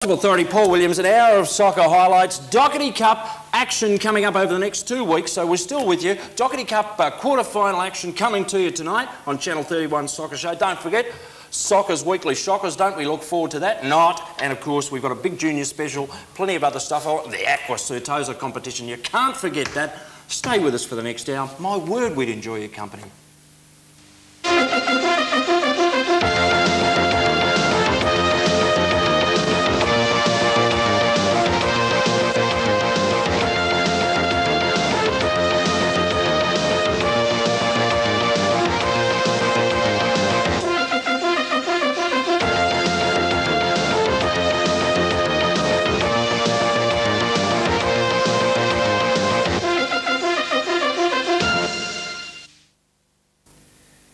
Authority, Paul Williams, an hour of soccer highlights. Dockerty Cup action coming up over the next 2 weeks, so we're still with you. Dockerty Cup quarter-final action coming to you tonight on Channel 31 Soccer Show. Don't forget, Soccer's Weekly Shockers, don't we look forward to that? Not. And of course, we've got a big junior special, plenty of other stuff. The Aqua Certosa competition, you can't forget that. Stay with us for the next hour. My word, we'd enjoy your company.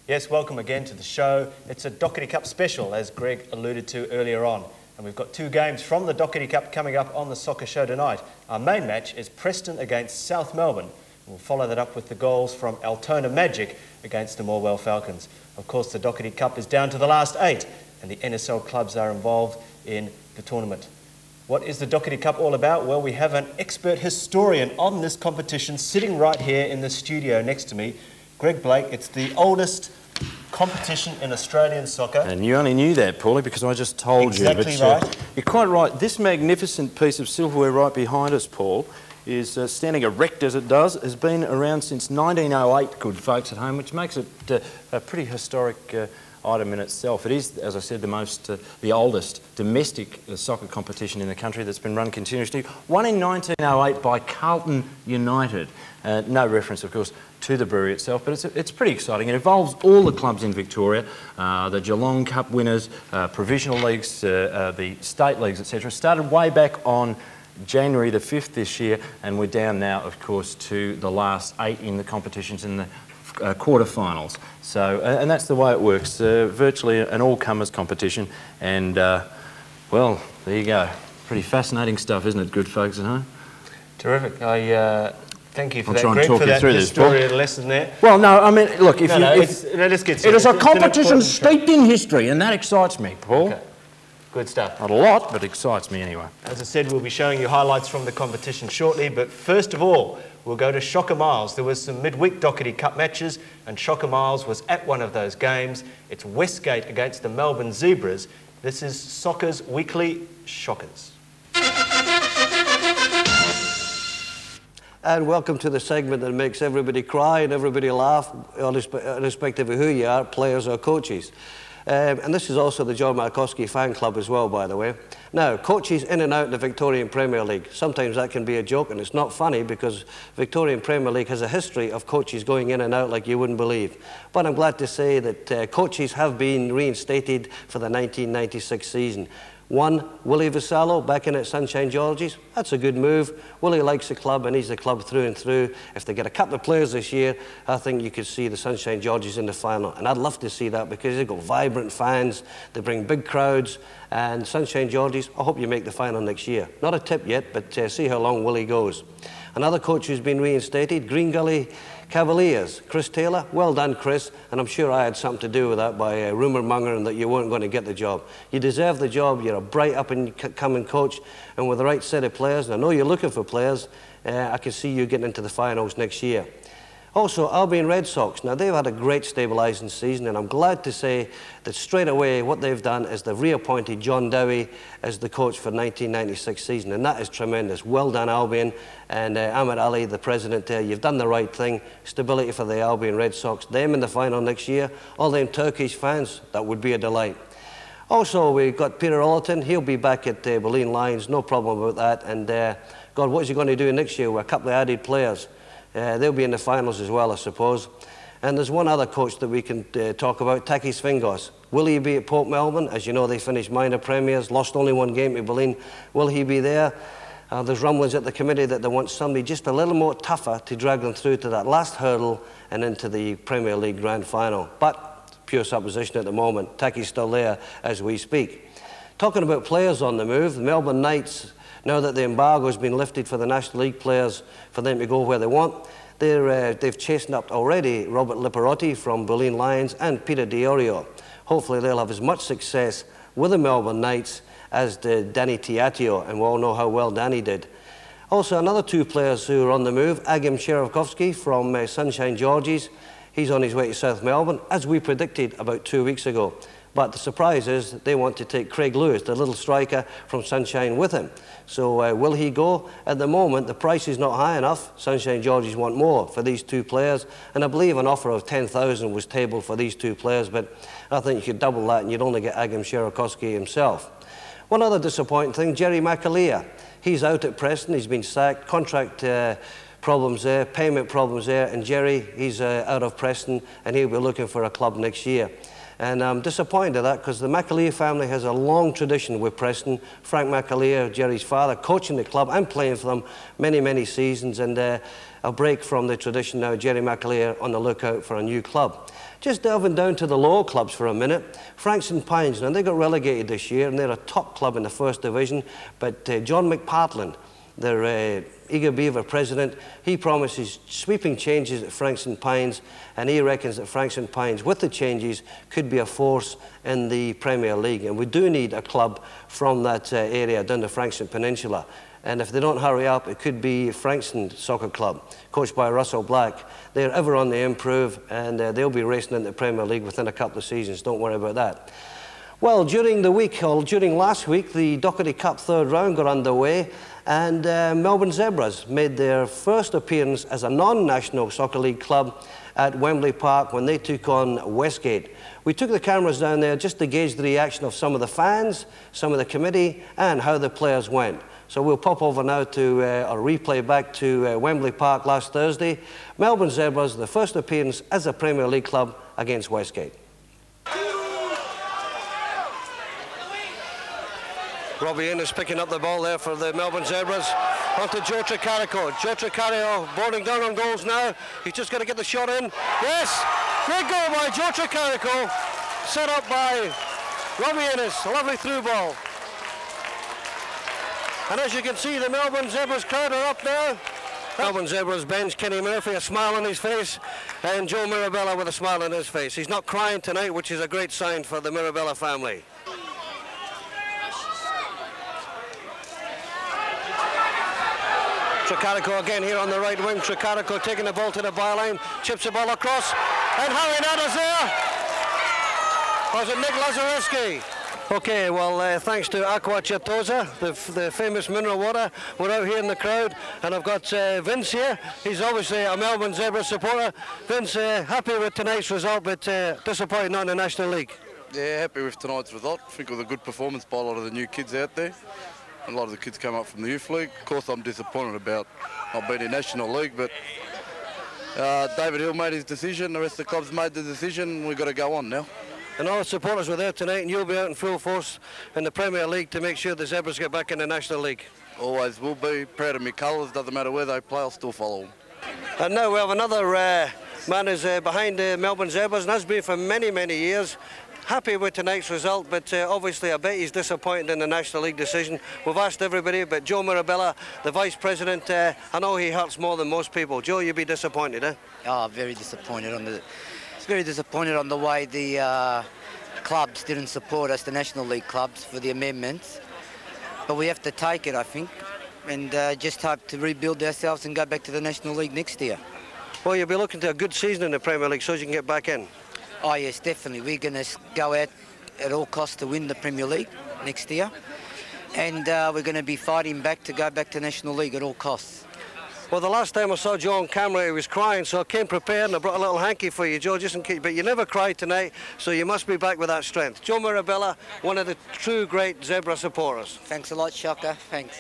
Yes, welcome again to the show. It's a Dockerty Cup special, as Greg alluded to earlier on. And we've got two games from the Dockerty Cup coming up on the soccer show tonight. Our main match is Preston against South Melbourne. We'll follow that up with the goals from Altona Magic against the Morwell Falcons. Of course, the Dockerty Cup is down to the last 8, and the NSL clubs are involved in the tournament. What is the Dockerty Cup all about? Well, we have an expert historian on this competition sitting right here in the studio next to me. Greg Blake. It's the oldest competition in Australian soccer. And you only knew that, Paulie, because I just told you. Exactly right. You're quite right. This magnificent piece of silverware right behind us, Paul, is standing erect as it does, has been around since 1908, good folks at home, which makes it a pretty historic item in itself. It is, as I said, the oldest domestic soccer competition in the country that's been run continuously. Won in 1908 by Carlton United. No reference, of course, to the brewery itself, but it's pretty exciting. It involves all the clubs in Victoria, the Geelong Cup winners, provisional leagues, the state leagues, etc. Started way back on January the 5th this year, and we're down now, of course, to the last 8 in the competitions in the quarterfinals. So, and that's the way it works. Virtually an all-comers competition, and well, there you go. Pretty fascinating stuff, isn't it, good folks at home? Terrific. Thank you for I'll that, try and Greg, talk you through this, historian lesson there. Well, no, I mean, look, if let's get serious. It is a competition steeped in history, and that excites me, Paul. Okay. Good stuff. Not a lot, but excites me anyway. As I said, we'll be showing you highlights from the competition shortly, but first of all, we'll go to Shocker Myles. There was some midweek Dockerty Cup matches, and Shocker Myles was at one of those games. It's Westgate against the Melbourne Zebras. This is Soccer's Weekly Shockers. And welcome to the segment that makes everybody cry and everybody laugh, irrespective of who you are, players or coaches. And this is also the John Markowski fan club as well, by the way. Now, coaches in and out of the Victorian Premier League. Sometimes that can be a joke, and it's not funny because Victorian Premier League has a history of coaches going in and out like you wouldn't believe. But I'm glad to say that coaches have been reinstated for the 1996 season. One, Willie Vasallo, back in at Sunshine Georges. That's a good move. Willie likes the club, and he's the club through and through. If they get a couple of players this year, I think you could see the Sunshine Georges in the final. And I'd love to see that because they've got vibrant fans, they bring big crowds, and Sunshine Georges, I hope you make the final next year. Not a tip yet, but see how long Willie goes. Another coach who's been reinstated, Green Gully Cavaliers, Chris Taylor. Well done, Chris, and I'm sure I had something to do with that by rumour mongering that you weren't going to get the job. You deserve the job. You're a bright up-and-coming coach, and with the right set of players, and I know you're looking for players, I can see you getting into the finals next year. Also, Albion Red Sox. Now, they've had a great stabilising season, and I'm glad to say that straight away what they've done is they've reappointed John Dowie as the coach for 1996 season, and that is tremendous. Well done, Albion, and Ahmed Ali, the president there. You've done the right thing. Stability for the Albion Red Sox. Them in the final next year. All them Turkish fans, that would be a delight. Also, we've got Peter Ollerton. He'll be back at Boleyn Lions, no problem about that. And God, what's he going to do next year with a couple of added players? They'll be in the finals as well, I suppose. And there's one other coach that we can talk about, Takis Fingos. Will he be at Port Melbourne? As you know, they finished minor premiers, lost only one game to Boleyn. Will he be there? There's rumblings at the committee that they want somebody just a little more tougher to drag them through to that last hurdle and into the Premier League Grand Final. But pure supposition at the moment. Takis still there as we speak. Talking about players on the move, the Melbourne Knights, now that the embargo has been lifted for the National League players for them to go where they want, they've chased up already Robert Liparotti from Boleyn Lions and Peter Diorio. Hopefully they'll have as much success with the Melbourne Knights as did Danny Tiatio, and we all know how well Danny did. Also, another two players who are on the move, Agim Cherevkovsky from Sunshine Georges. He's on his way to South Melbourne, as we predicted about 2 weeks ago. But the surprise is they want to take Craig Lewis, the little striker from Sunshine, with him. So will he go? At the moment, the price is not high enough. Sunshine Georges want more for these two players. And I believe an offer of 10,000 was tabled for these two players. But I think you could double that and you'd only get Agim Cherevkovsky himself. One other disappointing thing, Jerry McAleer. He's out at Preston. He's been sacked. Contract problems there, payment problems there. And Jerry, he's out of Preston and he'll be looking for a club next year. And I'm disappointed at that because the McAleer family has a long tradition with Preston. Frank McAleer, Jerry's father, coaching the club and playing for them many, many seasons. And a break from the tradition now, Jerry McAleer on the lookout for a new club. Just delving down to the lower clubs for a minute, Frankston Pines, now they got relegated this year and they're a top club in the first division, but John McPartland, their Eager Beaver president, he promises sweeping changes at Frankston Pines, and he reckons that Frankston Pines, with the changes, could be a force in the Premier League. And we do need a club from that area down the Frankston Peninsula. And if they don't hurry up, it could be Frankston Soccer Club, coached by Russell Black. They're ever on the improve, and they'll be racing into the Premier League within a couple of seasons. Don't worry about that. Well, during the week, or during last week, the Dockerty Cup third round got underway, and Melbourne Zebras made their first appearance as a non-national soccer league club at Wembley Park when they took on Westgate. We took the cameras down there just to gauge the reaction of some of the fans, some of the committee, and how the players went. So we'll pop over now to a replay back to Wembley Park last Thursday. Melbourne Zebras, the first appearance as a Premier League club against Westgate. Robbie Innes picking up the ball there for the Melbourne Zebras. On to Joe Tricarico. Joe Tricarico boarding down on goals now. He's just got to get the shot in. Yes! Great goal by Joe Tricarico. Set up by Robbie Innes. A lovely through ball. And as you can see, the Melbourne Zebras crowd are up now. Melbourne Zebras bench, Kenny Murphy, a smile on his face, and Joe Mirabella with a smile on his face. He's not crying tonight, which is a great sign for the Mirabella family. Tricarico again here on the right wing. Tricarico taking the ball to the byline, chips the ball across, and Harry Natta's there. Was it Nick Lazarewski? Okay, well, thanks to Aqua Chatosa, the famous mineral water. We're out here in the crowd, and I've got Vince here. He's obviously a Melbourne Zebra supporter. Vince, happy with tonight's result, but disappointed not in the National League. Yeah, happy with tonight's result. I think it was a good performance by a lot of the new kids out there. A lot of the kids come up from the youth league. Of course, I'm disappointed about not being in National League, but David Hill made his decision. The rest of the clubs made the decision. We've got to go on now. And all the supporters were there tonight, and you'll be out in full force in the Premier League to make sure the Zebras get back in the National League. Always will be. Proud of my colours. Doesn't matter where they play, I'll still follow them. And now we have another man who's behind the Melbourne Zebras, and has been for many, many years. Happy with tonight's result, but obviously I bet he's disappointed in the National League decision. We've asked everybody, but Joe Mirabella, the Vice President, I know he hurts more than most people. Joe, you'd be disappointed, eh? Oh, very disappointed on the way the clubs didn't support us, the National League clubs, for the amendments. But we have to take it, I think, and just hope to rebuild ourselves and go back to the National League next year. Well, you'll be looking to a good season in the Premier League so you can get back in. Oh yes, definitely. We're going to go out at all costs to win the Premier League next year, and we're going to be fighting back to go back to National League at all costs. Well, the last time I saw Joe on camera, he was crying, so I came prepared and I brought a little hanky for you, Joe, just in case. But you never cried tonight, so you must be back with that strength. Joe Mirabella, one of the true great Zebra supporters. Thanks a lot, Shocker. Thanks.